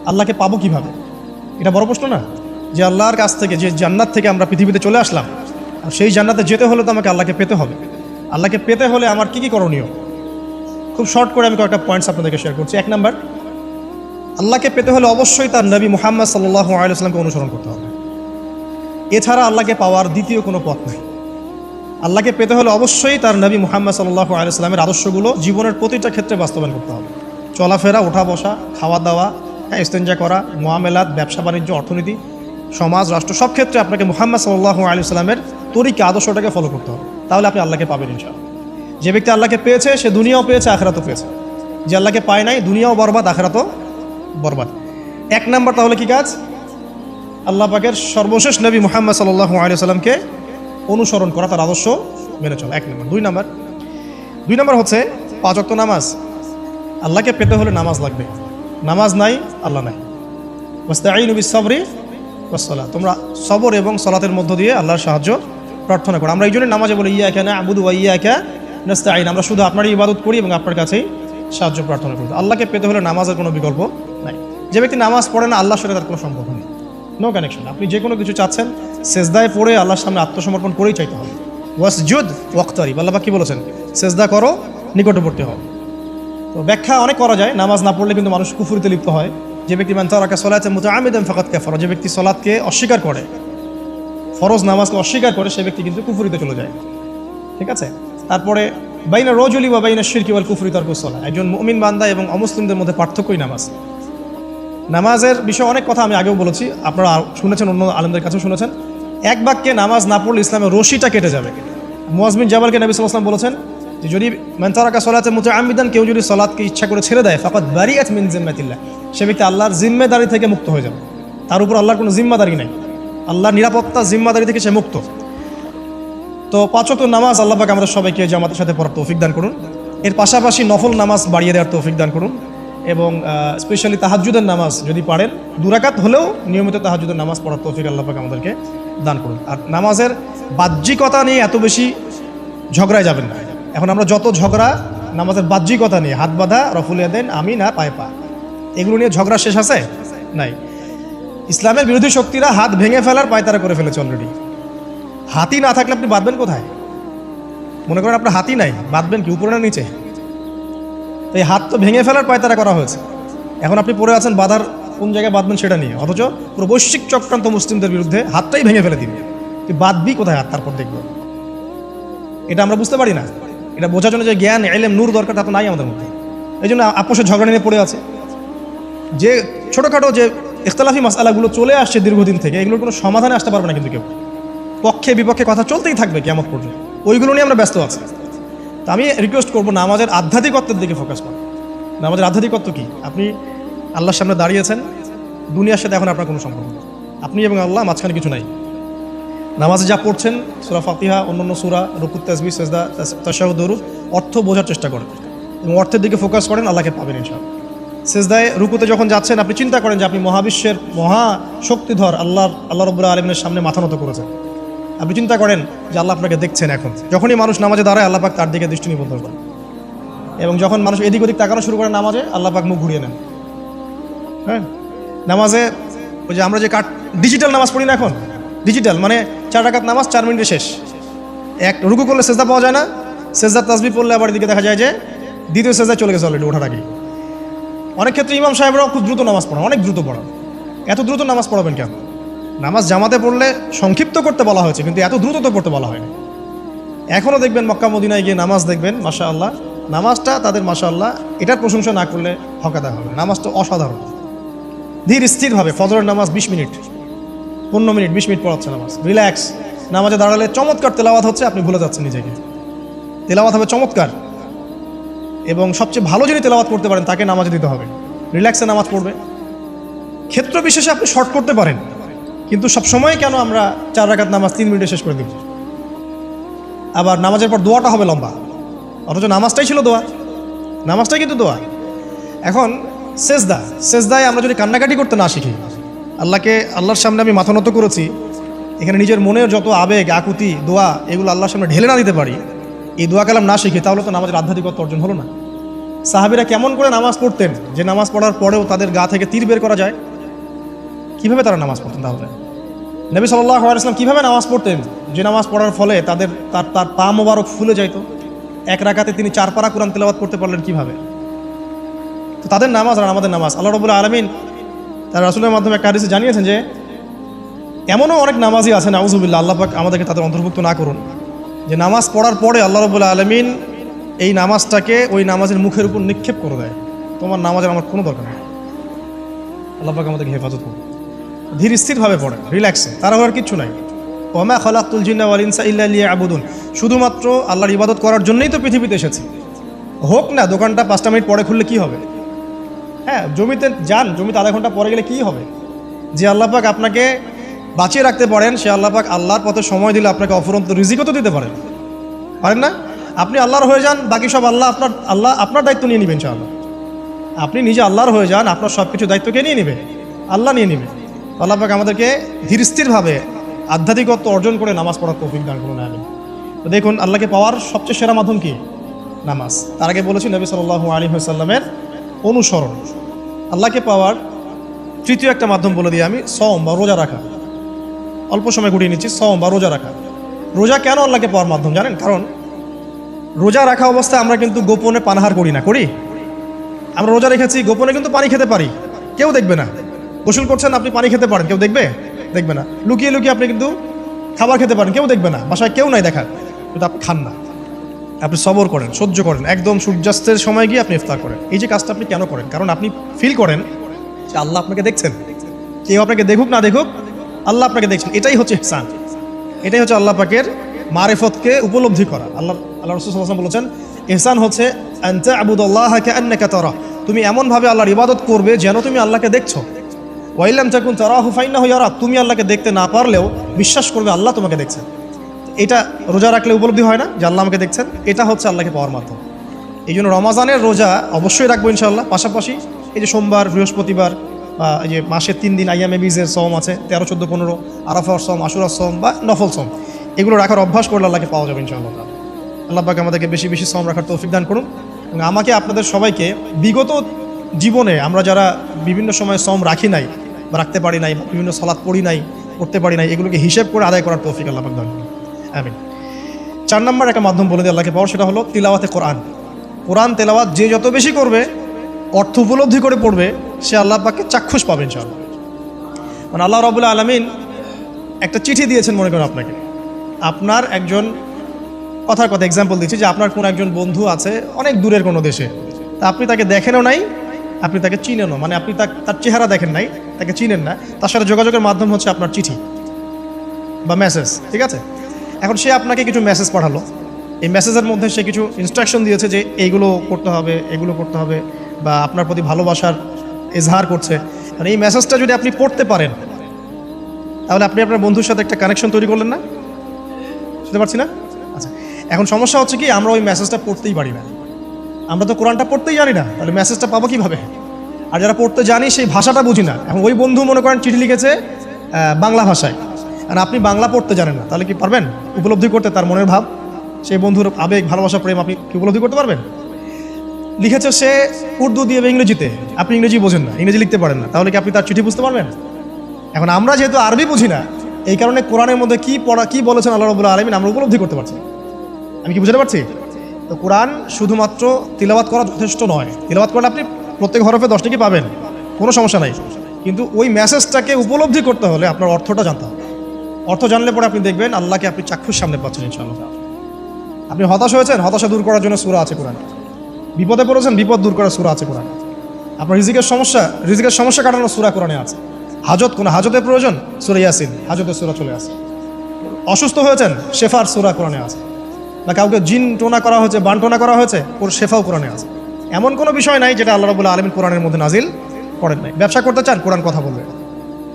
আল্লাহকে পাবো কিভাবে? এটা বড় প্রশ্ন না? যে আল্লাহর কাছ থেকে, যে জান্নাত থেকে আমরা পৃথিবীতে চলে আসলাম, আর সেই জান্নাতে যেতে হলে তো আমাকে আল্লাহকে পেতে হবে। আল্লাহকে পেতে হলে আমার কি কি করণীয়? খুব শর্ট করে আমি কয়েকটা পয়েন্টস আপনাদেরকে শেয়ার করছি। 1 নাম্বার, আল্লাহকে পেতে হলে অবশ্যই তার নবী মুহাম্মদ সাল্লাল্লাহু আলাইহি ওয়াসাল্লামকে অনুসরণ করতে হবে। এছাড়া আল্লাহকে পাওয়ার দ্বিতীয় কোনো পথ নেই। আল্লাহকে পেতে হলে অবশ্যই তার নবী মুহাম্মদ সাল্লাল্লাহু আলাইহি ওয়াসাল্লামের আদর্শগুলো জীবনের প্রতিটা ক্ষেত্রে বাস্তবায়ন করতে হবে। চলাফেরা, ওঠা বসা, খাওয়া দাওয়া, ইস্তেঞ্জা করা, মুআমালাত, ব্যবসা বাণিজ্য, অর্থনীতি, সমাজ, রাষ্ট্র, সব ক্ষেত্রে আপনাকে মুহাম্মদ সাল্লাল্লাহু আলাইহি ওয়াসাল্লামের তরিকা, আদর্শটাকে ফলো করতে হবে। তাহলে আপনি আল্লাহকে পাবেন ইনশাআল্লাহ। যে ব্যক্তি আল্লাহকে পেয়েছে সে দুনিয়াও পেয়েছে, আখিরাতও পেয়েছে। যে আল্লাহকে পায় নাই, দুনিয়াও বরবাদ, আখিরাতও বরবাদ। 1 নাম্বার তাহলে কি কাজ? আল্লাহ পাকের সর্বশেষ নবী মুহাম্মদ সাল্লাল্লাহু আলাইহি ওয়াসাল্লামকে অনুসরণ করা, তার আদর্শ মেনে চলা। 1 নাম্বার। 2 নাম্বার হচ্ছে 5 ওয়াক্ত নামাজ। আল্লাহকে পেতে হলে নামাজ লাগবে। নামাজ নাই, আল্লাহ নাই। ওয়াস্তাঈনু বিস-সাবরি ওয়াস-সালাত, তোমরা সবর এবং সালাতের মধ্য দিয়ে আল্লাহর সাহায্য প্রার্থনা করো। আমরা এই জন্য নামাজে বলি ইয়্যাকা না'বুদু ওয়া ইয়্যাকা নাস্তাঈন, আমরা শুধু আপনারই ইবাদত করি এবং আপনার কাছেই সাহায্য প্রার্থনা করি। আল্লাহকে পেতে হলে নামাজের কোনো বিকল্প নাই। যে ব্যক্তি নামাজ পড়ে না, আল্লাহর সাথে তার কোনো সম্পর্ক নেই, নো কানেকশন। আপনি যে কোনো কিছু চাচ্ছেন, সেজদায় পড়ে আল্লাহর সামনে আত্মসমর্পণ করেই চাইতে হবে। ওয়াসজুদ ওয়াক্তারিব, আল্লাহ পাক কি বলেছেন? সেজদা করো, নিকটবর্তী হও। তো ব্যাখ্যা অনেক করা যায়। নামাজ না পড়লে কিন্তু মানুষ কুফরিতে লিপ্ত হয়। যে ব্যক্তি মান তারাকা সালাতান মুতাআম্মিদান ফাকাদ কাফারা, যে ব্যক্তি সালাতকে অস্বীকার করে, ফরজ নামাজকে অস্বীকার করে, সে ব্যক্তি কিন্তু কুফরিতে চলে যায়। ঠিক আছে? তারপরে বাইনা রাজুলি ওয়া বাইনা শিরকি ওয়াল কুফরি তারকুস সালাহ, একজন মুমিন বান্দা এবং অমুসলিমদের মধ্যে পার্থক্যই নামাজ। নামাজের বিষয়ে অনেক কথা আমি আগেও বলেছি, আপনারা শুনেছেন, অন্য আলেমদের কাছেও শুনেছেন। এক বাক্যে নামাজ না পড়লে ইসলামের রশিটা কেটে যাবে। মুআয বিন জাবালকে নবী সাল্লাল্লাহু আলাইহি ওয়াসাল্লাম বলেছেন যে যদি মান তারাকা সালাতান মুতাআম্মিদান, কেউ যদি সালাতকে ইচ্ছা করে ছেড়ে দেয়, ফাকাদ বারিআত মিন জিম্মাতিল্লাহ, সে ব্যক্তি আল্লাহর জিম্মেদারি থেকে মুক্ত হয়ে যাবে। তার উপর আল্লাহর কোনো জিম্মাদারি নাই, আল্লাহর নিরাপত্তা, জিম্মাদারি থেকে সে মুক্ত। তো 5 ওয়াক্ত নামাজ আল্লাহ পাক আমাদের সবাইকে জামাতের সাথে পড়ার তৌফিক দান করুন। এর পাশাপাশি নফল নামাজ বাড়িয়ে দেওয়ার তৌফিক দান করুন, এবং স্পেশালি তাহাজ্জুদের নামাজ যদি পারেন, 2 রাকাত হলেও নিয়মিত তাহাজ্জুদের নামাজ পড়ার তৌফিক আল্লাহ পাক আমাদেরকে দান করুন। আর নামাজের বাহ্যিকতা নিয়ে এত বেশি ঝগড়ায় যাবেন না। এখন আমরা যত ঝগড়া নামাজের বাহ্যিকতা নিয়ে, হাত বাঁধা, রফুল ইয়াদাইন, আমিন আর পায়ে পা, এগুলো নিয়ে ঝগড়া শেষ আছে? নাই। ইসলামের বিরোধী শক্তিরা হাত ভেঙে ফেলার পায়তারা করে ফেলেছে অলরেডি। হাতি না থাকলে আপনি বাঁধবেন কোথায়? মনে করেন আপনার হাতি নাই, বাঁধবেন কি উপরে না নিচে? এই হাত তো ভেঙে ফেলার পায়তারা করা হয়েছে। এখন আপনি পড়ে আছেন বাঁধার কোন জায়গায় বাঁধবেন সেটা নিয়ে, অথচ পুরো বৈশ্বিক চক্রান্ত মুসলিমদের বিরুদ্ধে হাতটাই ভেঙে ফেলে দিবে। তুই বাঁধবি কোথায় হাত? তারপর দেখব। এটা আমরা বুঝতে পারি না। এটা বোঝার জন্য যে জ্ঞান, ইলম, নূর দরকার, তা তো নাই আমাদের মধ্যে। এই জন্য আপোষের ঝগড়া নিয়ে পড়ে আছে। যে ছোটোখাটো যে ইখতিলাফি মাসআলাগুলো চলে আসছে দীর্ঘদিন থেকে, এগুলোর কোনো সমাধানে আসতে পারবে না কিন্তু কেউ। পক্ষে বিপক্ষে কথা চলতেই থাকবে কিয়ামত পর্যন্ত, ওইগুলো নিয়ে আমরা ব্যস্ত আছি। তা আমি রিকোয়েস্ট করবো নামাজের আধ্যাত্মিকত্বের দিকে ফোকাস করুন। নামাজের আধ্যাত্মিকত্ব কি? আপনি আল্লাহর সামনে দাঁড়িয়েছেন, দুনিয়ার সাথে এখন আপনার কোনো সম্পর্ক নেই, আপনি এবং আল্লাহ, মাঝখানে কিছু নাই। নামাজে যা পড়ছেন, সূরা ফাতিহা, অন্যান্য সূরা, রুকু, তাসবিহ, সিজদা, তাশাহুদ, দুরূদ, অর্থ বোঝার চেষ্টা করেন এবং অর্থের দিকে ফোকাস করেন, আল্লাহকে পাবেন ইনশাআল্লাহ। সিজদায়, রুকুতে যখন যাচ্ছেন, আপনি চিন্তা করেন যে আপনি মহাবিশ্বের মহাশক্তিধর আল্লাহ রাব্বুল আলামিনের সামনে মাথা নত করেছেন। আপনি চিন্তা করেন যে আল্লাহ আপনাকে দেখছেন। এখন যখনই মানুষ নামাজে দাঁড়ায়, আল্লাহ পাক তার দিকে দৃষ্টি নিবদ্ধ করেন, এবং যখন মানুষ এদিক ওদিক তাকানো শুরু করে নামাজে, আল্লাহ পাক মুখ ঘুরিয়ে নেন। হ্যাঁ, নামাজে ওই যে আমরা যে ডিজিটাল নামাজ পড়ি না, এখন ডিজিটাল মানে 4 রাকাত নামাজ 4 মিনিটে শেষ। এক রুকু করলে সেজদা পাওয়া যায় না, সেজদার তাসবিহ পড়লে আবার এদিকে দেখা যায় যে দ্বিতীয় সেজদায় চলে গেছে অলরেডি ওঠার আগে। অনেক ক্ষেত্রে ইমাম সাহেবরাও খুব দ্রুত নামাজ পড়ান, অনেক দ্রুত পড়ান। এত দ্রুত নামাজ পড়াবেন কেন? নামাজ জামাতে পড়লে সংক্ষিপ্ত করতে বলা হয়েছে, কিন্তু এত দ্রুত তো পড়তে বলা হয়নি। এখনও দেখবেন মক্কা মদিনায় গিয়ে নামাজ দেখবেন, মাশাআল্লাহ, নামাজটা তাদের মাশাআল্লাহ এটার প্রশংসা না করলে হকাদা হবে। নামাজটা অসাধারণ, ধীর স্থিরভাবে। ফজরের নামাজ 20 মিনিট, 15 মিনিট, 20 মিনিট পড়াচ্ছে নামাজ, রিল্যাক্স। নামাজে দাঁড়ালে চমৎকার তেলাওয়াত হচ্ছে, আপনি ভুলে যাচ্ছেন নিজেকে। তেলাওয়াত হবে চমৎকার, এবং সবচেয়ে ভালো যিনি তেলাওয়াত করতে পারেন তাকে নামাজে দিতে হবে। রিল্যাক্সে নামাজ পড়বে। ক্ষেত্র বিশেষে আপনি শর্ট করতে পারেন, কিন্তু সবসময় কেন আমরা 4 রাকাত নামাজ 3 মিনিটে শেষ করে দিব? আবার নামাজের পর দোয়াটা হবে লম্বা, অথচ নামাজটাই ছিল দোয়া, নামাজটাই কিন্তু দোয়া। এখন সেজদায় আমরা যদি কান্নাকাটি করতে না শিখি, আল্লাহর সামনে আমি মাথা নত করেছি, এখানে নিজের মনের যত আবেগ, আকুতি, দোয়া, এগুলো আল্লাহর সামনে ঢেলে না দিতে পারি, এই দোয়া কালাম না শিখি, তাহলে তো নামাজের আধ্যাত্মিকতা অর্জন হলো না। সাহাবীরা কেমন করে নামাজ পড়তেন যে নামাজ পড়ার পরেও তাদের গা থেকে তীর বের করা যায়? কিভাবে তারা নামাজ পড়তেন? তাহলে নবী সাল্লাল্লাহু আলাইহি ওয়াসাল্লাম কিভাবে নামাজ পড়তেন যে নামাজ পড়ার ফলে তার পা মোবারক ফুলে যাইতো? এক রাকাতে তিনি 4 পারা কোরআন তেলাওয়াত করতে পারলেন কিভাবে? তো তাদের নামাজ আর আমাদের নামাজ, আল্লাহ রাব্বুল আলামিন তার রাসূলের মাধ্যমে একটা হাদিসে জানিয়েছেন যে এমনও অনেক নামাজি আছে, নাউযুবিল্লাহ, আল্লাহ পাক আমাদেরকে তাদের অন্তর্ভুক্ত না করুন, যে নামাজ পড়ার পরে আল্লাহ রাব্বুল আলামিন এই নামাজটাকে ওই নামাজের মুখের উপর নিক্ষেপ করে দেয়। তোমার নামাজের আমার কোনো দরকার নেই। আল্লাহ পাক আমাদেরকে হেফাজত করুন। ধীর স্থিরভাবে পড়ে, রিল্যাক্সে, তারা হওয়ার কিচ্ছু নাই। ওয়া মা খালাকতুল জিন্না ওয়াল ইনসা ইল্লা লিয়াবুদুন, শুধুমাত্র আল্লাহর ইবাদত করার জন্যই তো পৃথিবীতে এসেছি। হোক না দোকানটা 5টা মিনিট পরে খুললে কি হবে? হ্যাঁ, জমিতে যান, জমিতে আধা ঘন্টা পরে গেলে কি হবে? যে আল্লাহ পাক আপনাকে বাঁচিয়ে রাখতে পারেন, সে আল্লাহ পাক আল্লাহর পথে সময় দিলে আপনাকে অফুরন্ত রিজিকও তো দিতে পারেন না? আপনি আল্লাহর হয়ে যান, বাকি সব আল্লাহ আপনার দায়িত্ব নিয়ে নেবেন ইনশাআল্লাহ। আপনি নিজে আল্লাহর হয়ে যান, আপনার সব কিছু দায়িত্ব কে নিয়ে নেবে? আল্লাহ নিয়ে নেবে। আল্লাহ পাক আমাদেরকে ধীর স্থিরভাবে আধ্যাত্মিকত্ব অর্জন করে নামাজ পড়ার তৌফিক দান করুন, আমিন। তো দেখুন, আল্লাহকে পাওয়ার সবচেয়ে সেরা মাধ্যম কি? নামাজ। তার আগে বলেছি নবী সাল্লাল্লাহু আলাইহি ওয়াসাল্লামের অনুসরণ। আল্লাহকে পাওয়ার তৃতীয় একটা মাধ্যম বলে দিই আমি, সওম বা রোজা রাখা। অল্প সময় গুটিয়ে নিচ্ছি, সওম বা রোজা রাখা। রোজা কেন আল্লাহকে পাওয়ার মাধ্যম জানেন? কারণ রোজা রাখা অবস্থায় আমরা কিন্তু গোপনে পানাহার করি না, করি? আমরা রোজা রেখেছি, গোপনে কিন্তু পানি খেতে পারি, কেউ দেখবে না। গোসল করছেন, আপনি পানি খেতে পারেন, কেউ দেখবে না। লুকিয়ে লুকিয়ে আপনি কিন্তু খাবার খেতে পারেন, কেউ দেখবে না, বাসায় কেউ নাই দেখার, কিন্তু আপনি খান না। আপনি সবর করেন, সহ্য করেন, একদম সূর্যাস্তের সময় গিয়ে আপনি ইফতার করেন। এই যে কাজটা আপনি কেন করেন? কারণ আপনি ফিল করেন যে আল্লাহ আপনাকে দেখছেন। কেউ আপনাকে দেখুক না দেখুক, আল্লাহ আপনাকে দেখছেন। এটাই হচ্ছে ইহসান, এটাই হচ্ছে আল্লাহ পাকের মারিফতকে উপলব্ধি করা। আল্লাহ রাসূল সাল্লাল্লাহু আলাইহি ওয়াসাল্লাম বলেছেন, ইহসান হচ্ছে আন তা'বুদাল্লাহা কাআন্নাকা তারা, তুমি এমনভাবে আল্লাহর ইবাদত করবে যেন তুমি আল্লাহকে দেখছো। ওয়া ইল্লাম তাকুন তারাহু ফাইন্নাহু ইয়ারাক, তুমি আল্লাহকে দেখতে না পারলেও বিশ্বাস করবে আল্লাহ তোমাকে দেখছেন। এটা রোজা রাখলে উপলব্ধি হয় না যে আল্লাহ আমাকে দেখছেন? এটা হচ্ছে আল্লাহকে পাওয়ার মাধ্যম। এই জন্য রমাজানের রোজা অবশ্যই রাখবো ইনশাআল্লাহ। পাশাপাশি এই যে সোমবার, বৃহস্পতিবার বা এই যে মাসের 3 দিন আইয়ামে বীজের সওম আছে, 13, 14, 15, আরাফার সওম, আশুরার সওম বা নফল সওম, এগুলো রাখার অভ্যাস করলে আল্লাহকে পাওয়া যাবে ইনশাআল্লাহ। আল্লাহ পাক আমাদেরকে বেশি বেশি সওম রাখার তৌফিক দান করুন। এবং আমাকে, আপনাদের সবাইকে বিগত জীবনে আমরা যারা বিভিন্ন সময় সওম রাখি নাই বা রাখতে পারি নাই, বিভিন্ন সালাত পড়ি নাই, করতে পারি নাই, এগুলোকে হিসেব করে আদায় করার তৌফিক আল্লাহ পাক দান করুন, আমিন। 4 নম্বর একটা মাধ্যম বলে দিই আল্লাহকে পাওয়ার, সেটা হলো তিলাওয়াতে কোরআন। কোরআন তেলাওয়াত যে যত বেশি করবে, অর্থ উপলব্ধি করে পড়বে, সে আল্লাহ পাককে চাক্ষুষ পাবে ইনশাআল্লাহ। মানে আল্লাহ রাব্বুল আলামিন একটা চিঠি দিয়েছেন, মনে করেন আপনাকে, আপনার একজন, কথার কথা এক্সাম্পল দিচ্ছি, যে আপনার কোনো একজন বন্ধু আছে অনেক দূরের কোনো দেশে, তা আপনি তাকে দেখেনও নাই, আপনি তাকে চিনেনও, মানে আপনি তার চেহারা দেখেন নাই, তাকে চিনেন না, তার সাথে যোগাযোগের মাধ্যম হচ্ছে আপনার চিঠি বা মেসেজ, ঠিক আছে? এখন সে আপনাকে কিছু মেসেজ পাঠালো, এই মেসেজের মধ্যে সে কিছু ইনস্ট্রাকশন দিয়েছে যে এইগুলো করতে হবে, এগুলো করতে হবে, বা আপনার প্রতি ভালোবাসার এজহার করছে। আর এই মেসেজটা যদি আপনি পড়তে পারেন, তাহলে আপনি আপনার বন্ধুর সাথে একটা কানেকশন তৈরি করলেন না? বুঝতে পারছি না? আচ্ছা, এখন সমস্যা হচ্ছে কি, আমরা ওই মেসেজটা পড়তেই পারি না। আমরা তো কোরআনটা পড়তেই জানি না, তাহলে মেসেজটা পাবো কীভাবে? আর যারা পড়তে জানি সেই ভাষাটা বুঝি না। এখন ওই বন্ধু মনে করেন চিঠি লিখেছে বাংলা ভাষায়, আর আপনি বাংলা পড়তে জানেন না, তাহলে কি পারবেন উপলব্ধি করতে তার মনের ভাব, সেই বন্ধুর আবেগ, ভালোবাসা, প্রেম আপনি কি উপলব্ধি করতে পারবেন? লিখেছে সে উর্দু দিয়ে বা ইংরেজিতে, আপনি ইংরেজি বোঝেন না, ইংরেজি লিখতে পারেন না, তাহলে কি আপনি তার চিঠি বুঝতে পারবেন? এখন আমরা যেহেতু আরবি বুঝি না, এই কারণে কোরআনের মধ্যে কি বলেছেন আল্লাহ রাব্বুল আলামিন আমরা উপলব্ধি করতে পারছি। আমি কি বুঝতে পারছি? তো কোরআন শুধুমাত্র তিলাওয়াত করা যথেষ্ট নয়। তিলাওয়াত করলে আপনি প্রত্যেক হরফে 10 টাকা পাবেন, কোনো সমস্যা নাই, কিন্তু ওই মেসেজটাকে উপলব্ধি করতে হলে আপনার অর্থটা জানতে হবে। অর্থ জানলে পরে আপনি দেখবেন আল্লাহকে আপনি চাক্ষুষ সামনে পাচ্ছেন ইনশাআল্লাহ। আপনি হতাশ হয়েছেন, হতাশা দূর করার জন্য সূরা আছে কোরআনে। বিপদে পড়েছেন, বিপদ দূর করার সূরা আছে কোরআনে। আপনার রিজিকের সমস্যা কাটানোর সূরা কোরআনে আছে। কোনো হাজতের প্রয়োজন, সূরা ইয়াসিন, হাজতের সূরা চলে আসে। অসুস্থ হয়েছেন, শেফার সূরা কোরআনে আছে। বা কাউকে জিন টোনা করা হয়েছে, বান টোনা করা হয়েছে, ওর শেফাও কোরআনে আছে। এমন কোনো বিষয় নাই যেটা আল্লাহ রাব্বুল আলামিন কোরআনের মধ্যে নাজিল করেন নাই। ব্যবসা করতে চান, কোরআন কথা বলবে,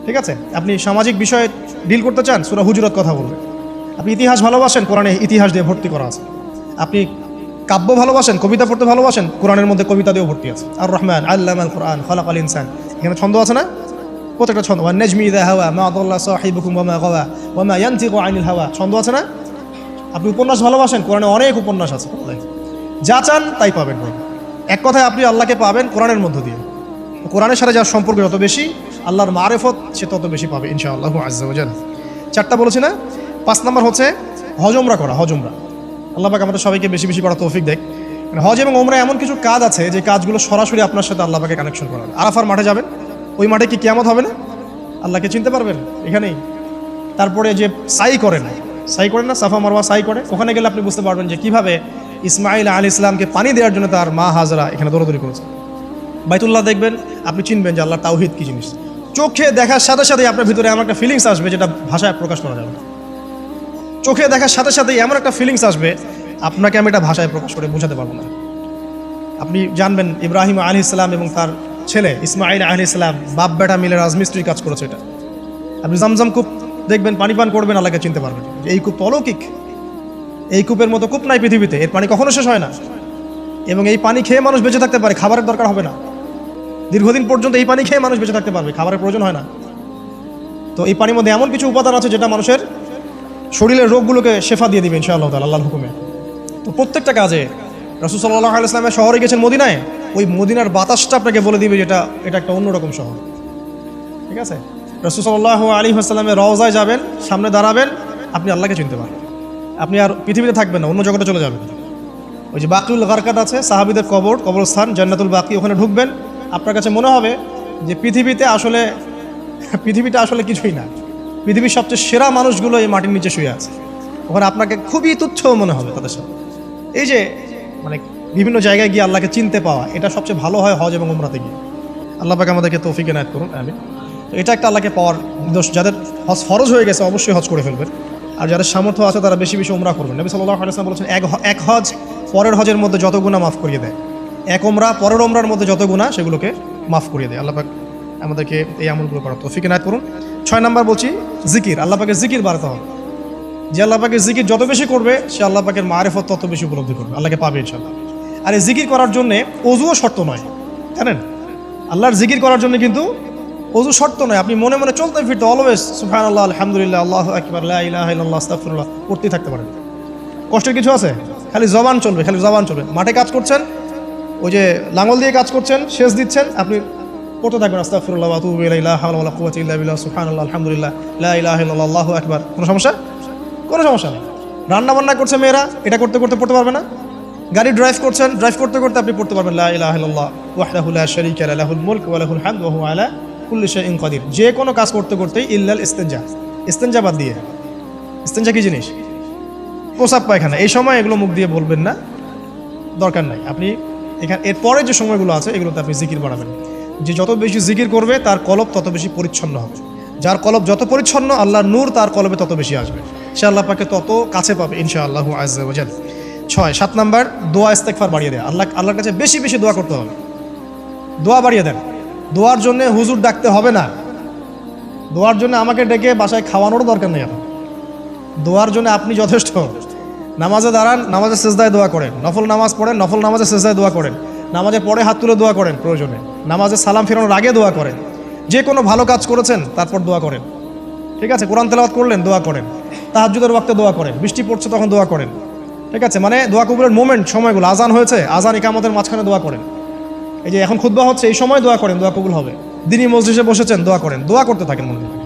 ঠিক আছে? আপনি সামাজিক বিষয়ে ডিল করতে চান, সূরা হুজুরাত কথা বলবে। আপনি ইতিহাস ভালোবাসেন, কোরআনে ইতিহাস দিয়ে ভর্তি করা আছে। আপনি কাব্য ভালোবাসেন, কবিতা পড়তে ভালোবাসেন, কোরআনের মধ্যে কবিতা দিয়েও ভর্তি আছে। আর রহমান আল্লামাল কোরআন খালাকাল ইনসান, এখানে ছন্দ আছে না? প্রত্যেকটা ছন্দ, ওয়ান নাজমি ইযা হাওয়া মা আদাল্লা সাহিবুকুম ওয়া মা গাওয়া ওয়া মা ইয়ানতিকু আনিল হাওয়া, ছন্দ আছে না? আপনি উপন্যাস ভালোবাসেন, কোরআনে অনেক উপন্যাস আছে। যা চান তাই পাবেন। এক কথায় আপনি আল্লাহকে পাবেন কোরআনের মধ্য দিয়ে। কোরআনের সাথে যার সম্পর্ক যত বেশি, আল্লাহর মারেফত সে তত বেশি পাবে ইনশাআল্লাহু আজ্জা ওয়া জাল। 4টা বলেছি না? 5 নম্বর হচ্ছে হজ ওমরা করা। হজ ওমরা আল্লাহ পাক আমাদের সবাইকে বেশি বেশি করার তৌফিক দেয়। হজ এবং ওমরা এমন কিছু কাজ আছে যে কাজগুলো সরাসরি আপনার সাথে আল্লাহ পাকে কানেকশন করাবে। আরাফার মাঠে যাবেন, ওই মাঠে কি কিয়ামত হবে না? আল্লাহকে চিনতে পারবেন এখানেই। তারপরে যে সাই করেন না, সাফা মারওয়া সাই করে, ওখানে গেলে আপনি বুঝতে পারবেন যে কীভাবে ইসমাইল আলাইহিস সালামকে পানি দেওয়ার জন্য তার মা হাজরা এখানে দৌড়াদৌড়ি করেছে। বাইতুল্লাহ দেখবেন, আপনি চিনবেন যে আল্লাহর তাওহীদ কী জিনিস। চোখে দেখার সাথে সাথেই আপনার ভিতরে এমন একটা ফিলিংস আসবে যেটা ভাষায় প্রকাশ করা যাবে না। চোখে দেখার সাথে সাথেই এমন একটা ফিলিংস আসবে, আপনাকে আমি এটা ভাষায় প্রকাশ করে বোঝাতে পারবো না। আপনি জানবেন ইব্রাহিম আলাইহিস সালাম এবং তার ছেলে ইসমাইল আলাইহিস সালাম বাপ বেটা মিলে রাজমিস্ত্রির কাজ করেছে। এটা আপনি জামজাম কূপ দেখবেন, পানি পান করবেন, আল্লাহকে চিনতে পারবেন যে এই কূপ অলৌকিক, এই কূপের মতো কূপ নাই পৃথিবীতে, এর পানি কখনো শেষ হয় না, এবং এই পানি খেয়ে মানুষ বেঁচে থাকতে পারে, খাবারের দরকার হবে না। দীর্ঘদিন পর্যন্ত এই পানি খেয়ে মানুষ বেঁচে থাকতে পারবে, খাবারের প্রয়োজন হয় না। তো এই পানির মধ্যে এমন কিছু উপাদান আছে যেটা মানুষের শরীরের রোগগুলোকে শেফা দিয়ে দিবে ইনশাআল্লাহ তাআলা আল্লাহর হুকুমে। তো প্রত্যেকটা কাজে রাসূল সাল্লাল্লাহু আলাইহি ওয়াসাল্লামের শহরে গেছেন মদিনায়, ওই মদিনার বাতাসটা আপনাকে বলে দিবে যেটা এটা একটা অন্যরকম শহর। ঠিক আছে? রাসূল সাল্লাল্লাহু আলাইহি ওয়াসাল্লামের রওজায় যাবেন, সামনে দাঁড়াবেন, আপনি আল্লাহকে চিনতে পারবেন। আপনি আর পৃথিবীতে থাকবেন না, অন্য জগতে চলে যাবেন। ওই যে বাকিউল গারকাত আছে, সাহাবীদের কবরস্থান জান্নাতুল বাকি, ওখানে ঢুকবেন, আপনার কাছে মনে হবে যে পৃথিবীটা আসলে কিছুই না। পৃথিবীর সবচেয়ে সেরা মানুষগুলো এই মাটির নিচে শুয়ে আছে। ওখানে আপনাকে খুবই তুচ্ছ মনে হবে তাদের সাথে। এই যে মানে বিভিন্ন জায়গায় গিয়ে আল্লাহকে চিনতে পাওয়া, এটা সবচেয়ে ভালো হয় হজ এবং উমরাতে গিয়ে। আল্লাহ পাক আমাদেরকে তৌফিক এনায়েত করুন, আমিন। এটা একটা আল্লাহকে পাওয়ার দোষ। যাদের হজ ফরজ হয়ে গেছে অবশ্যই হজ করে ফেলবেন, আর যাদের সামর্থ্য আছে তারা বেশি বেশি উমরা করবেন। নবী সাল্লাল্লাহু আলাইহি ওয়াসাল্লাম বলেছেন, এক হজ পরের হজের মধ্যে যত গুনাহ মাফ করিয়ে দেয়, এক উমরা পরের উমরার মধ্যে যত গুনাহ সেগুলোকে মাফ করিয়ে দেয়। আল্লাহ পাক আমাদেরকে এই আমলগুলো করার তৌফিক এনায়েত করুন। 6 নম্বর বলছি জিকির। আল্লাহ পাকের জিকির বাড়াতে হবে। যে আল্লাহ পাকের জিকির যত বেশি করবে, সে আল্লাহ পাকের মারিফত তত বেশি উপলব্ধি করবে, আল্লাহকে পাবে ইনশাআল্লাহ। আর এই জিকির করার জন্যে অজুও শর্ত নয়, জানেন? আল্লাহর জিকির করার জন্য কিন্তু অজু শর্ত নয়। আপনি মনে মনে চলতে ফিরতে অলওয়েজ সুবহানাল্লাহ, আলহামদুলিল্লাহ, আল্লাহু আকবার, লা ইলাহা ইল্লাল্লাহ, আস্তাগফিরুল্লাহ করতেই থাকতে পারেন। কষ্টের কিছু আছে? খালি জবান চলবে, খালি জবান চলবে। মাঠে কাজ করছেন, ওই যে লাঙল দিয়ে কাজ করছেন, সেচ দিচ্ছেন, আপনি পড়তে থাকবেন আস্তাগফিরুল্লাহ ওয়া আতুবু ইলাইহি, লা হাওলা ওয়ালা কুওয়াতা ইল্লা বিল্লাহ, সুবহানাল্লাহ, আলহামদুলিল্লাহ, লা ইলাহা ইল্লাল্লাহ, আল্লাহু আকবার। কোনো সমস্যা? কোনো সমস্যা নেই। রান্না বান্না করছে মেয়েরা, এটা করতে করতে পড়তে পারবে না? গাড়ি ড্রাইভ করছেন, ড্রাইভ করতে করতে আপনি পড়তে পারবেন লা ইলাহা ইল্লাল্লাহ ওয়াহদাহু লা শারীকা লাহু, লাহুল মুলক ওয়া লাহুল হামদু ওয়া হুয়া আলা কুল্লি শাইইন কাদির। যে কোনো কাজ করতে করতেই ইল্লাল ইস্তিনজা, ইস্তিনজা বাদ দিয়ে। ইস্তিনজা কি জিনিস? প্রসাব পায়খানা। এই সময় এগুলো মুখ দিয়ে বলবেন না, দরকার নাই। আপনি এখানে এরপরে যে সময়গুলো আছে এগুলোতে আপনি জিকির বাড়াবেন। যে যত বেশি জিকির করবে তার কলব তত বেশি পরিচ্ছন্ন হবে। যার কলব যত পরিচ্ছন্ন, আল্লাহর নূর তার কলবে তত বেশি আসবে, সে আল্লাহ পাকে তত কাছে পাবে ইনশাআল্লাহু আজ্জা ওয়া জাল। 7 নাম্বার দোয়া ইস্তেগফার বাড়িয়ে দেয়। আল্লাহর কাছে বেশি বেশি দোয়া করতে হবে। দোয়া বাড়িয়ে দেন। দোয়ার জন্য হুজুর ডাকতে হবে না, দোয়ার জন্য আমাকে ডেকে বাসায় খাওয়ানোরও দরকার নেই। এখন দোয়ার জন্য আপনি যথেষ্ট। নামাজে দাঁড়ান, নামাজের সেজদায় দোয়া করেন, নফল নামাজ পড়েন, নফল নামাজের সেজদায় দোয়া করেন, নামাজের পরে হাত তুলে দোয়া করেন, প্রয়োজনে নামাজে সালাম ফেরানোর আগে দোয়া করেন, যে কোনো ভালো কাজ করেছেন তারপর দোয়া করেন। ঠিক আছে? কোরআন তেলাওয়াত করলেন, দোয়া করেন। তাহাজ্জুদের ওয়াক্তে দোয়া করেন, বৃষ্টি পড়ছে তখন দোয়া করেন। ঠিক আছে? মানে দোয়া কবুলের মোমেন্ট, সময়গুলো, আজান হয়েছে, আজান ইকামতের মাঝখানে দোয়া করেন। এই যে এখন খুতবা হচ্ছে, এই সময় দোয়া করেন, দোয়া কবুল হবে। দিনী মজলিসে বসেছেন, দোয়া করেন, দোয়া করতে থাকেন মনে মনে।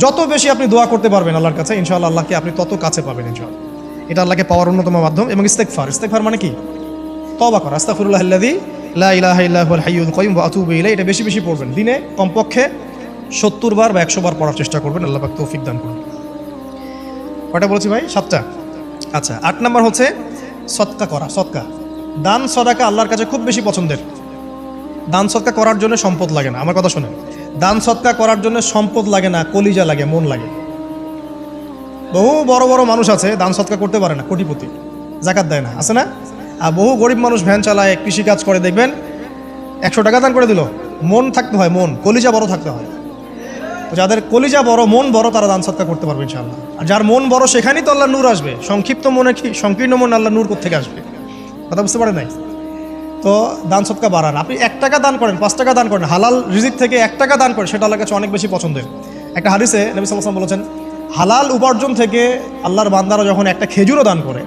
যত বেশি আপনি দোয়া করতে পারবেন আল্লাহর কাছে, ইনশাআল্লাহ আল্লাহকে আপনি তত কাছে পাবেন ইনশাআল্লাহ। এটা আল্লাহকে পাওয়ার অন্যতম মাধ্যম। এবং ইস্তেগফার মানে কি? তওবা করা। আস্তাগফিরুল্লাহাল্লাযী লা ইলাহা ইল্লা হুয়াল হাইয়ুল কাইয়ুম ওয়া আতুবু ইলাইহি। এটা বেশি বেশি পড়বেন। দিনে কমপক্ষে 70 বার বা 100 বার পড়ার চেষ্টা করবেন। আল্লাহ পাক তৌফিক দান করুন। কয়টা বলেছি ভাই? 7টা। আচ্ছা, 8 নাম্বার হচ্ছে সদকা করা। সদকা, দান সদাকা আল্লাহর কাছে খুব বেশি পছন্দের। দান সদকা করার জন্য সম্পদ লাগে না, আমার কথা শোনেন। দান সদকা করার জন্য সম্পদ লাগে না, কলিজা লাগে, মন লাগে। বহু বড় বড় মানুষ আছে দান সদকা করতে পারে না, কোটিপতি, যাকাত দেয় না, আছে না? আর বহু গরিব মানুষ ভ্যান চালায়, কৃষিকাজ করে, দেখবেন 100 টাকা দান করে দিল, মন থাকতে হয়, মন, কলিজা বড় থাকতে হয়। তো যাদের কলিজা বড়, মন বড়, তারা দান সদকা করতে পারবে ইনশাআল্লাহ। আর যার মন বড় সেখানেই তো আল্লাহ নূর আসবে। সংক্ষিপ্ত মনে কি, সংকীর্ণ মন আল্লাহ নূর কোত্থেকে আসবে? কথা বুঝতে পারে নাই? তো দান সদকা বাড়ান। আপনি 1 টাকা দান করেন, 5 টাকা দান করেন, হালাল রিজিক থেকে 1 টাকা দান করেন, সেটা আল্লাহর কাছে অনেক বেশি পছন্দের। একটা হাদিসে নবী সাল্লাল্লাহু আলাইহি ওয়াসাল্লাম বলেছেন, হালাল উপার্জন থেকে আল্লাহর বান্দারা যখন একটা খেজুরও দান করে,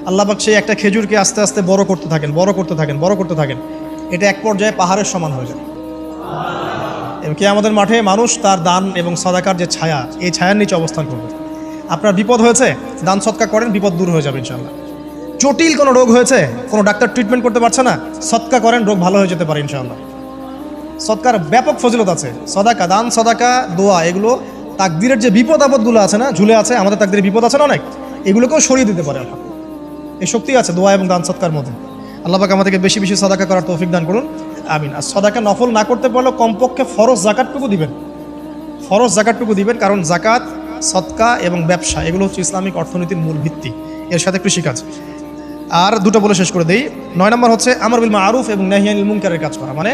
আল্লাহ পাক সেই একটা খেজুরকে আস্তে আস্তে বড় করতে থাকেন, বড় করতে থাকেন, বড় করতে থাকেন। এটা এক পর্যায়ে পাহাড়ের সমান হয়ে যায়। এবং কিয়ামতের মাঠে মানুষ তার দান এবং সাদাকার যে ছায়া, এই ছায়ার নিচে অবস্থান করবে। আপনার বিপদ হয়েছে, দান সৎকা করেন, বিপদ দূর হয়ে যাবে ইনশাআল্লাহ। জটিল কোনো রোগ হয়েছে, কোনো ডাক্তার ট্রিটমেন্ট করতে পারছে না, সৎকা করেন, রোগ ভালো হয়ে যেতে পারে ইনশাআল্লাহ। সৎকার ব্যাপক ফজিলত আছে। সদাকা, দান সদাকা, দোয়া, এগুলো তাকদিরের যে বিপদ আপদগুলো আছে না, ঝুলে আছে, আমাদের তাকদিরের বিপদ আছে না অনেক, এগুলোকেও সরিয়ে দিতে পারে আল্লাহ। এই শক্তি আছে দোয়া এবং দান সৎকার মধ্যে। আল্লাহ পাক আমাদেরকে বেশি বেশি সদাকা করার তৌফিক দান করুন, আমিন। আর সদাকা নফল না করতে পারলেও কমপক্ষে ফরজ জাকাতটুকু দিবেন, ফরজ জাকাতটুকু দিবেন। কারণ জাকাত, সদকা এবং ব্যবসা এগুলো হচ্ছে ইসলামিক অর্থনীতির মূল ভিত্তি, এর সাথে কৃষিকাজ। আর দুটো বলে শেষ করে দেই। 9 নম্বর হচ্ছে আমর বিল মারুফ এবং নাহি আনিল মুনকারের কাজ করা, মানে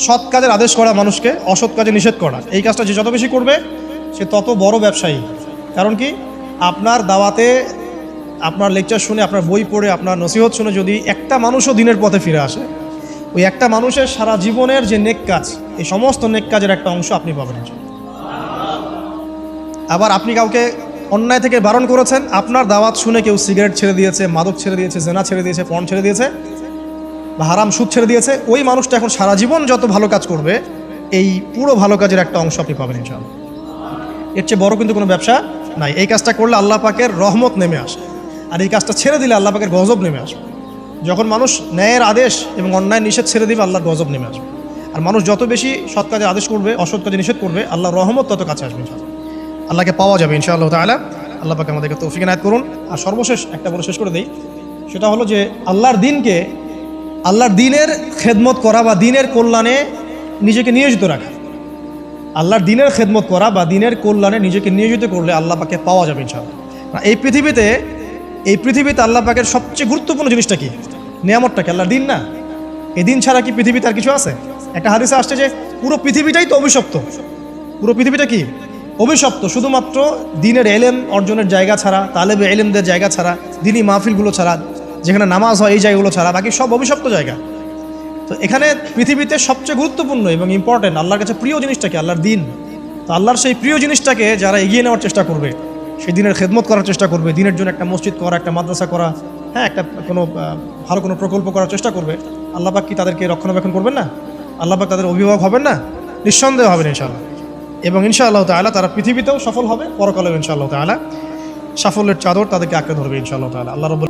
সৎ কাজের আদেশ করা, মানুষকে অসৎ কাজে নিষেধ করা। এই কাজটা যে যত বেশি করবে সে তত বড় ব্যবসায়ী। কারণ কি, আপনার দাওয়াতে, আপনার লেকচার শুনে, আপনার বই পড়ে, আপনার নসিহত শুনে যদি একটা মানুষও দিনের পথে ফিরে আসে, ওই একটা মানুষের সারা জীবনের যে নেক কাজ, এই সমস্ত নেক কাজের একটা অংশ আপনি পাবেন। আবার আপনি কাউকে অন্যায় থেকে বারণ করেছেন, আপনার দাওয়াত শুনে কেউ সিগারেট ছেড়ে দিয়েছে, মাদক ছেড়ে দিয়েছে, জেনা ছেড়ে দিয়েছে, পর্ন ছেড়ে দিয়েছে, বা হারাম সুদ ছেড়ে দিয়েছে, ওই মানুষটা এখন সারা জীবন যত ভালো কাজ করবে, এই পুরো ভালো কাজের একটা অংশ আপনি পাবেন ইনশাআল্লাহ। এর চেয়ে বড় কিন্তু কোনো ব্যবসা নাই। এই কাজটা করলে আল্লাহ পাকের রহমত নেমে আসে, আর এই কাজটা ছেড়ে দিলে আল্লাহ পাকের গজব নেমে আসবে। যখন মানুষ ন্যায়ের আদেশ এবং অন্যায় নিষেধ ছেড়ে দিবে, আল্লাহর গজব নেমে আসবে। আর মানুষ যত বেশি সৎ কাজে আদেশ করবে, অসৎ কাজে নিষেধ করবে, আল্লাহর রহমত তত কাছে আসবে ইনশাআল্লাহ। আল্লাহকে পাওয়া যাবে ইনশাআল্লাহ তাআলা। আল্লাহ পাক আমাদেরকে তৌফিক এনায়েত করুন। আর সর্বশেষ একটা বলে শেষ করে দেই, সেটা হলো যে আল্লাহর দিনকে, আল্লাহর দিনের খেদমত করা বা দিনের কল্যাণে নিজেকে নিয়োজিত রাখা। আল্লাহর দিনের খেদমত করা বা দিনের কল্যাণে নিজেকে নিয়োজিত করলে আল্লাহ পাকে পাওয়া যাবে ইনশাআল্লাহ। এই পৃথিবীতে আল্লাহ পাকের সবচেয়ে গুরুত্বপূর্ণ জিনিসটা কি? নিয়ামতটা কি? আল্লাহর দিন না? এই দিন ছাড়া কি পৃথিবীতে আর কিছু আছে? একটা হাদিসে আসছে যে পুরো পৃথিবীটাই তো অভিশপ্ত। পুরো পৃথিবীটা কি? অভিশপ্ত। শুধুমাত্র দিনের এলেম অর্জনের জায়গা ছাড়া, তালেবে এলেমদের জায়গা ছাড়া, দিনী মাহফিলগুলো ছাড়া, যেখানে নামাজ হয় এই জায়গাগুলো ছাড়া বাকি সব অভিশপ্ত জায়গা। তো এখানে পৃথিবীতে সবচেয়ে গুরুত্বপূর্ণ এবং ইম্পর্টেন্ট, আল্লাহর কাছে প্রিয় জিনিসটা কি? আল্লাহর দিন। তো আল্লাহর সেই প্রিয় জিনিসটাকে যারা এগিয়ে নেওয়ার চেষ্টা করবে, সেই দিনের খেদমত করার চেষ্টা করবে, দিনের জন্য একটা মসজিদ করা, একটা মাদ্রাসা করা, হ্যাঁ, একটা কোনো ভালো কোনো প্রকল্প করার চেষ্টা করবে, আল্লাহ পাক কি তাদেরকে রক্ষণাবেক্ষণ করবেন না? আল্লাহ পাক তাদের অভিভাবক হবেন না? নিঃসন্দেহ হবেন ইনশাআল্লাহ। এবং ইনশাআল্লাহ তাআলা তারা পৃথিবীতেও সফল হবে, পরকালেও ইনশাআল্লাহ তাআলা সাফল্যের চাদর তাদেরকে আঁকড়ে ধরবে ইনশাআল্লাহ তাআলা। আল্লাহ রাব্বুল